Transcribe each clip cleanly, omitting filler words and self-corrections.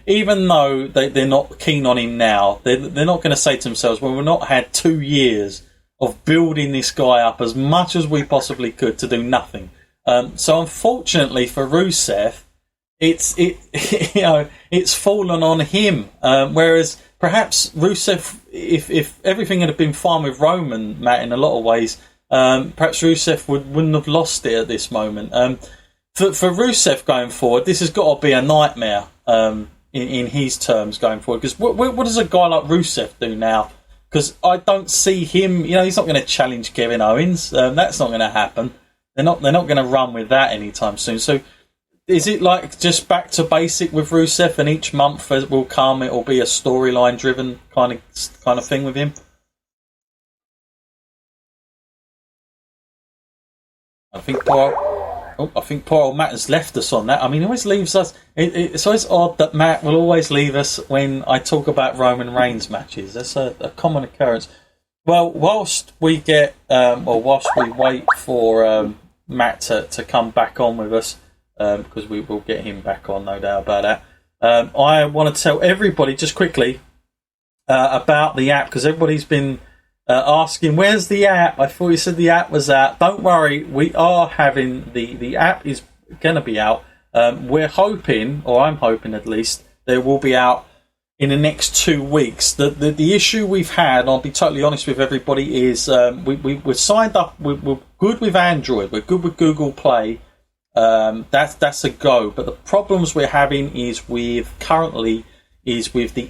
even though they're not keen on him now, they're not going to say to themselves, well, we've not had 2 years of building this guy up as much as we possibly could to do nothing. So unfortunately for Rusev, it's fallen on him. Whereas perhaps Rusev, if everything had been fine with Roman, Matt, in a lot of ways, perhaps Rusev wouldn't have lost it at this moment. For Rusev going forward, this has got to be a nightmare in his terms going forward. Because what does a guy like Rusev do now? Because I don't see him. He's not going to challenge Kevin Owens. That's not going to happen. They're not going to run with that anytime soon. So is it like just back to basic with Rusev, and each month will come, it will be a storyline driven kind of thing with him? I think poor old Matt has left us on that. I mean, he always leaves us. It's always odd that Matt will always leave us when I talk about Roman Reigns matches. That's a common occurrence. Well, whilst we wait for Matt to come back on with us, because we will get him back on, no doubt about that. I want to tell everybody just quickly about the app, because everybody's been asking, where's the app? I thought you said the app was out. Don't worry, we are having the app is going to be out. We're hoping, or I'm hoping at least, that it will be out in the next 2 weeks. The issue we've had, and I'll be totally honest with everybody, is we're signed up. We're good with Android. We're good with Google Play. That's a go. But the problems we're having is with the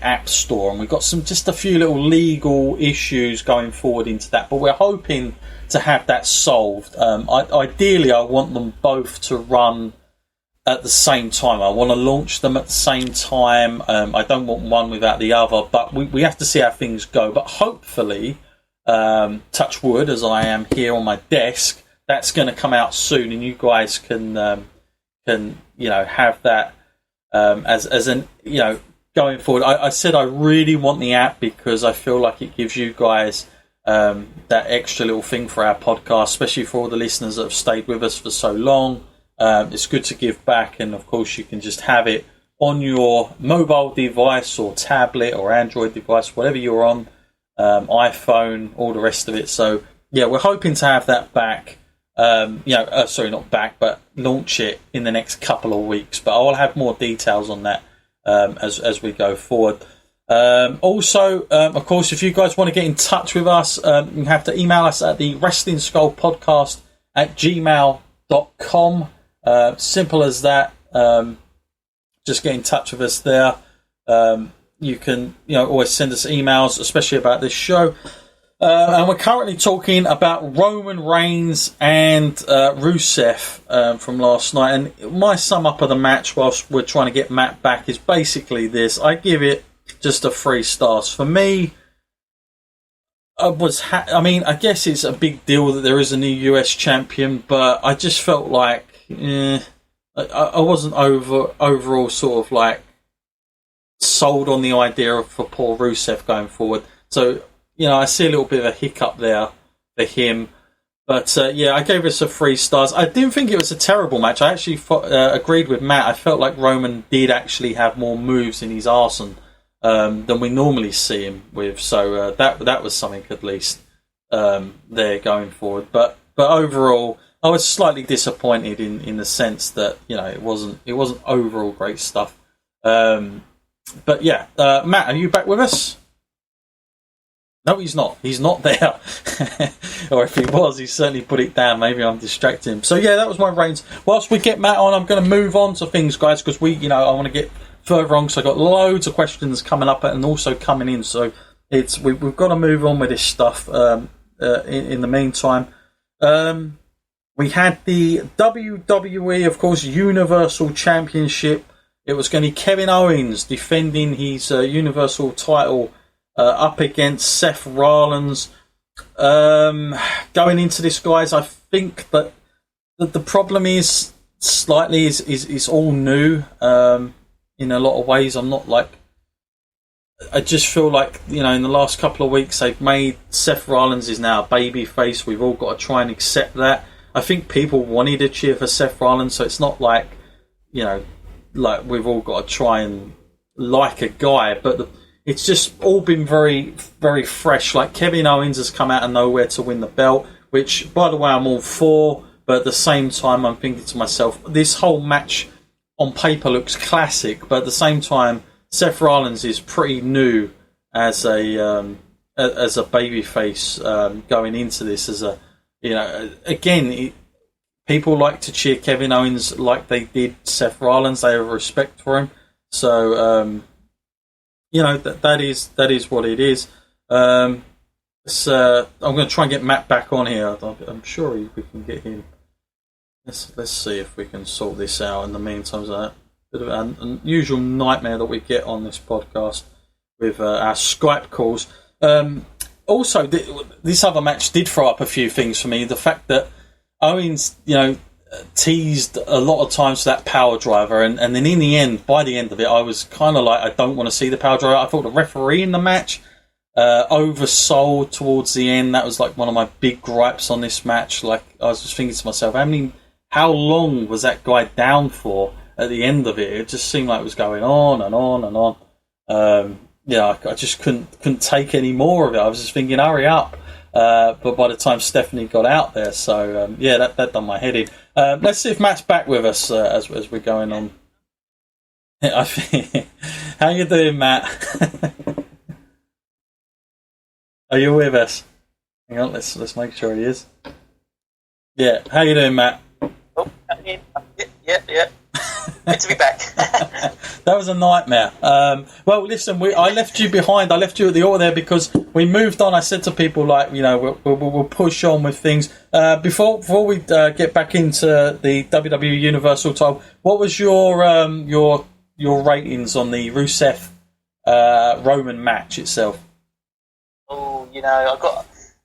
App Store, and we've got just a few little legal issues going forward into that. But we're hoping to have that solved. Ideally, I want them both to run at the same time. I want to launch them at the same time. I don't want one without the other, but we have to see how things go. But hopefully, touch wood, as I am here on my desk, that's going to come out soon, and you guys can have that as an going forward. I said I really want the app because I feel like it gives you guys that extra little thing for our podcast, especially for all the listeners that have stayed with us for so long. It's good to give back, and of course you can just have it on your mobile device or tablet or Android device, whatever you're on, iPhone, all the rest of it. So yeah, we're hoping to have that back. Sorry, not back, but launch it in the next couple of weeks. But I'll have more details on that as we go forward. Also, of course, if you guys want to get in touch with us, you have to email us at the Wrestling Skull Podcast at gmail.com. Simple as that. Just get in touch with us there. You can, always send us emails, especially about this show. And we're currently talking about Roman Reigns and Rusev from last night. And my sum up of the match, whilst we're trying to get Matt back, is basically this. I give it just a 3 stars. For me, I guess it's a big deal that there is a new US champion, but I just felt like I wasn't overall sort of like sold on the idea for poor Rusev going forward. So, I see a little bit of a hiccup there for him. But, I gave this a 3 stars. I didn't think it was a terrible match. I actually agreed with Matt. I felt like Roman did actually have more moves in his arsenal than we normally see him with. So that was something at least there going forward. But overall, I was slightly disappointed in the sense that, it wasn't overall great stuff. But yeah, Matt, are you back with us? No, he's not. He's not there. Or if he was, he certainly put it down. Maybe I'm distracting him. So yeah, that was my Reigns. Whilst we get Matt on, I'm going to move on to things, guys, because I want to get further on. So I've got loads of questions coming up and also coming in. So we've got to move on with this stuff. In the meantime, we had the WWE, of course, Universal Championship. It was going to be Kevin Owens defending his Universal title up against Seth Rollins. Going into this, guys, I think that the problem is slightly is all new in a lot of ways. I just feel like, in the last couple of weeks they've made Seth Rollins is now a babyface. We've all got to try and accept that. I think people wanted to cheer for Seth Rollins, so it's not like, like we've all got to try and like a guy, but it's just all been very, very fresh. Like Kevin Owens has come out of nowhere to win the belt, which, by the way, I'm all for. But at the same time, I'm thinking to myself, this whole match on paper looks classic, but at the same time, Seth Rollins is pretty new as a babyface going into this. As a, you know, again, people like to cheer Kevin Owens like they did Seth Rollins. They have respect for him. So, you know, that is what it is. I'm going to try and get Matt back on here. I'm sure we can get him. Let's see if we can sort this out in the meantime. That bit of an unusual nightmare that we get on this podcast with our Skype calls. Also, this other match did throw up a few things for me. The fact that Owens, you know, teased a lot of times that power driver, and then in the end, by the end of it, I was kind of like, I don't want to see the power driver. I thought the referee in the match oversold towards the end. That was like one of my big gripes on this match. Like, I was just thinking to myself, how long was that guy down for at the end of it? It just seemed like it was going on and on and on. Yeah, I just couldn't take any more of it. I was just thinking, hurry up. But by the time Stephanie got out there, so yeah, that done my head in. Let's see if Matt's back with us as we're going on. How you doing, Matt? Are you with us? Hang on, let's make sure he is. Yeah, how you doing, Matt? Oh, yeah. Good to be back. That was a nightmare. Well, listen, I left you behind. I left you at the altar there because we moved on. I said to people, like, you know, we'll push on with things. Before we get back into the WWE Universal title, what was your ratings on the Rusev Roman match itself? Oh, you know,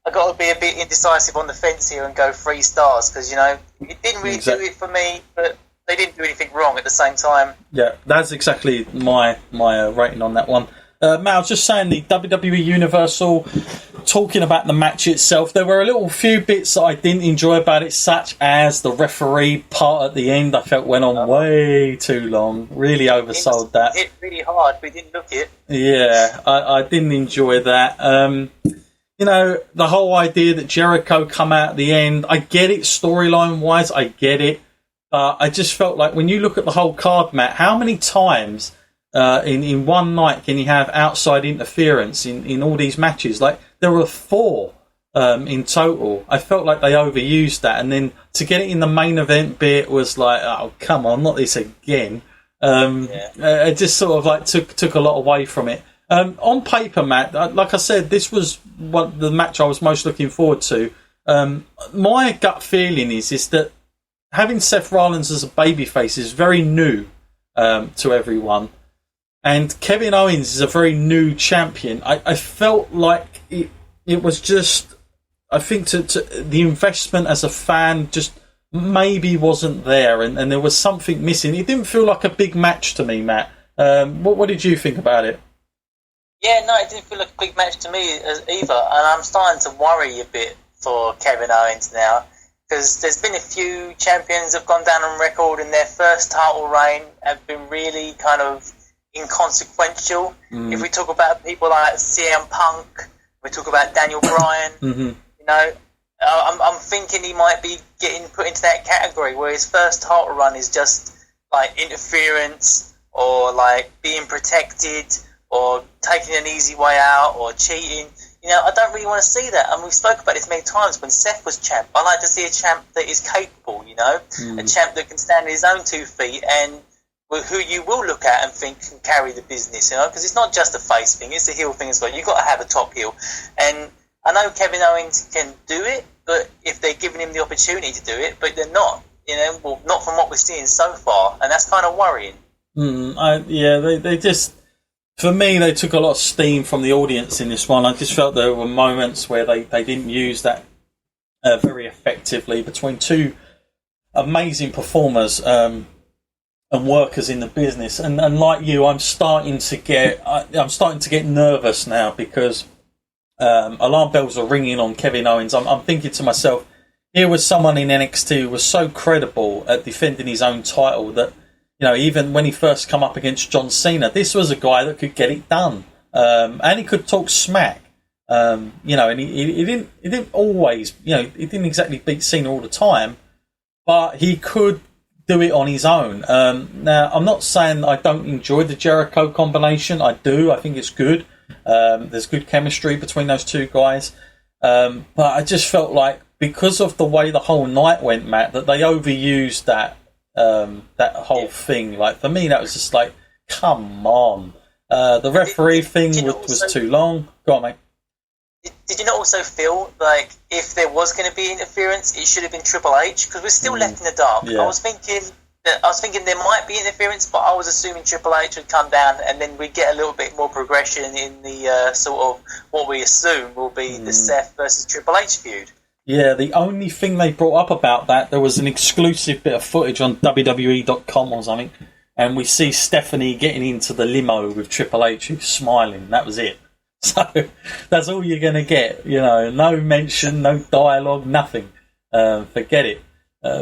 I got to be a bit indecisive on the fence here and go 3 stars because, you know, it didn't really do it for me, but they didn't do anything wrong at the same time. Yeah, that's exactly my rating on that one. Matt, I was just saying, the WWE Universal, talking about the match itself, there were a little few bits that I didn't enjoy about it, such as the referee part at the end. I felt went on way too long. Really oversold that. It hit really hard. We didn't look it. Yeah, I didn't enjoy that. You know, the whole idea that Jericho come out at the end, I get it storyline-wise, I get it. I just felt like when you look at the whole card, Matt, how many times in one night can you have outside interference in all these matches? Like, there were 4 in total. I felt like they overused that. And then to get it in the main event bit was like, oh, come on, not this again. It just sort of like took a lot away from it. On paper, Matt, like I said, this was the match I was most looking forward to. My gut feeling is that having Seth Rollins as a babyface is very new to everyone, and Kevin Owens is a very new champion. I felt like it was just, I think to the investment as a fan just maybe wasn't there, and there was something missing. It didn't feel like a big match to me, Matt. What did you think about it? Yeah, no, it didn't feel like a big match to me either, and I'm starting to worry a bit for Kevin Owens now, because there's been a few champions have gone down on record in their first title reign have been really kind of inconsequential. If we talk about people like CM Punk, we talk about Daniel Bryan, you know, I'm thinking he might be getting put into that category where his first title run is just like interference or like being protected or taking an easy way out, or cheating. You know, I don't really want to see that. And we've spoken about this many times. When Seth was champ, I like to see a champ that is capable, you know, a champ that can stand on his own 2 feet and who you will look at and think can carry the business, you know, because it's not just a face thing, it's a heel thing as well. You've got to have a top heel. And I know Kevin Owens can do it, but if they're giving him the opportunity to do it, but they're not, you know, well, not from what we're seeing so far. And that's kind of worrying. They just... For me, they took a lot of steam from the audience in this one. I just felt there were moments where they didn't use that very effectively between 2 amazing performers and workers in the business. And like you, I'm starting to get nervous now because alarm bells are ringing on Kevin Owens. I'm thinking to myself, here was someone in NXT who was so credible at defending his own title that even when he first come up against John Cena, this was a guy that could get it done, and he could talk smack. And he didn't always, he didn't exactly beat Cena all the time, but he could do it on his own. Now, I'm not saying I don't enjoy the Jericho combination. I do. I think it's good. There's good chemistry between those two guys. But I just felt like, because of the way the whole night went, Matt, that they overused that whole thing. Like, for me, that was just like, come on. The referee thing was too long. Go on, mate. Did you not also feel like if there was going to be interference, it should have been Triple H? Because we're still left in the dark. Yeah. I was thinking there might be interference, but I was assuming Triple H would come down and then we get a little bit more progression in the sort of what we assume will be the Seth versus Triple H feud. Yeah, the only thing they brought up about that, there was an exclusive bit of footage on WWE.com or something, and we see Stephanie getting into the limo with Triple H, who's smiling. That was it. So that's all you're going to get, no mention, no dialogue, nothing. Forget it.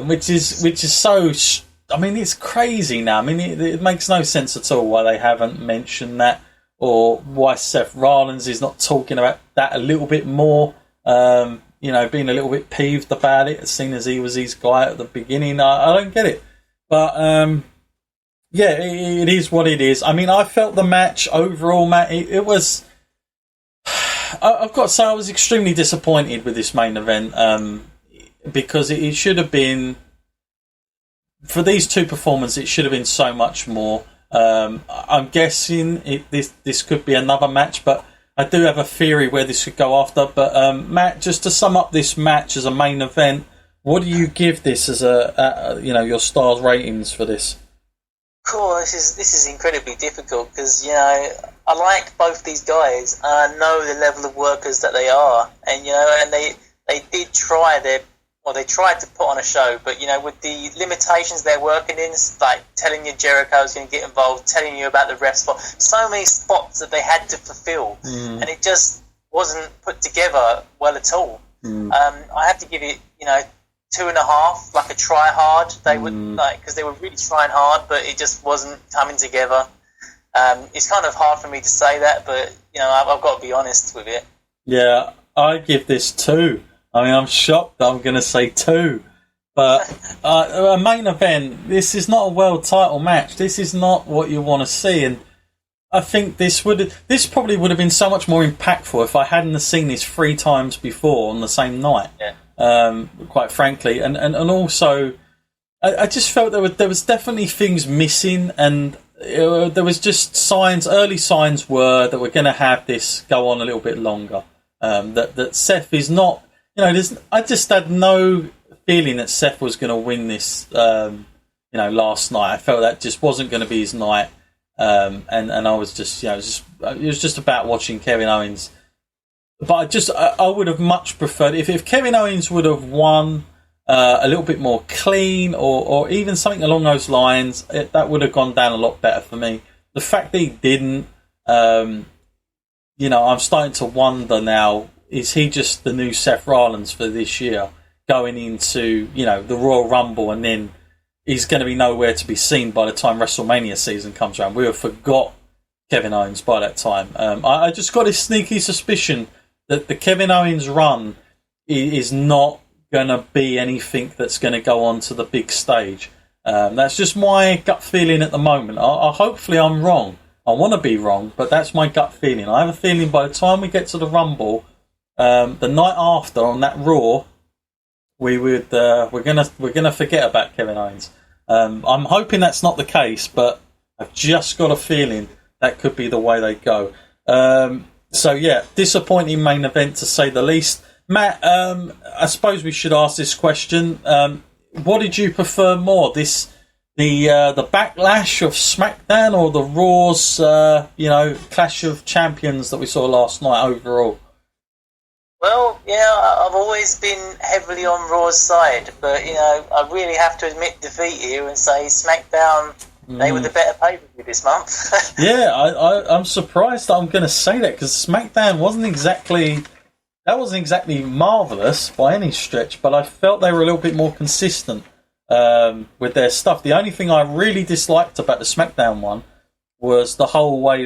Which is so, it's crazy now. It makes no sense at all why they haven't mentioned that, or why Seth Rollins is not talking about that a little bit more, being a little bit peeved about it, seeing as he was his guy at the beginning. I don't get it. But, it is what it is. I felt the match overall, Matt, it was... I've got to say I was extremely disappointed with this main event, because it should have been, for these two performers, it should have been so much more. I'm guessing this could be another match, but I do have a theory where this could go after. But Matt, just to sum up this match as a main event, what do you give this as your stars ratings for this? Cool. This is incredibly difficult because I like both these guys. I know the level of workers that they are, and and they did try they tried to put on a show, but with the limitations they're working in, like telling you Jericho's going to get involved, telling you about the ref spot, so many spots that they had to fulfill, and it just wasn't put together well at all. I have to give it 2.5, like a try hard. They would because they were really trying hard, but it just wasn't coming together. It's kind of hard for me to say that, but I've got to be honest with it. Yeah, I give this 2. I'm shocked that I'm going to say 2, but a main event. This is not a world title match. This is not what you want to see, and I think this probably would have been so much more impactful if I hadn't seen this 3 times before on the same night. Yeah. Quite frankly, and also, I just felt there was definitely things missing, and there was just early signs were that we're going to have this go on a little bit longer. That Seth is not, I just had no feeling that Seth was going to win this. Last night I felt that just wasn't going to be his night, and I was just, it was just about watching Kevin Owens. But I would have much preferred if Kevin Owens would have won a little bit more clean, or even something along those lines. That would have gone down a lot better for me. The fact that he didn't, I'm starting to wonder now, is he just the new Seth Rollins for this year, going into, the Royal Rumble, and then he's going to be nowhere to be seen by the time WrestleMania season comes around? We have forgot Kevin Owens by that time. I just got this sneaky suspicion that the Kevin Owens run is not going to be anything that's going to go on to the big stage. That's just my gut feeling at the moment. Hopefully I'm wrong. I want to be wrong, but that's my gut feeling. I have a feeling by the time we get to the Rumble, the night after on that Raw, we're gonna forget about Kevin Owens. I'm hoping that's not the case, but I've just got a feeling that could be the way they go. So yeah, disappointing main event to say the least. Matt, I suppose we should ask this question. What did you prefer more, the backlash of SmackDown, or the Raw's Clash of Champions that we saw last night overall? Well, I've always been heavily on Raw's side, but I really have to admit defeat here and say SmackDown. They were the better pay-per-view this month. Yeah, I'm surprised that I'm going to say that, because SmackDown wasn't exactly marvellous by any stretch, but I felt they were a little bit more consistent with their stuff. The only thing I really disliked about the SmackDown one was the whole way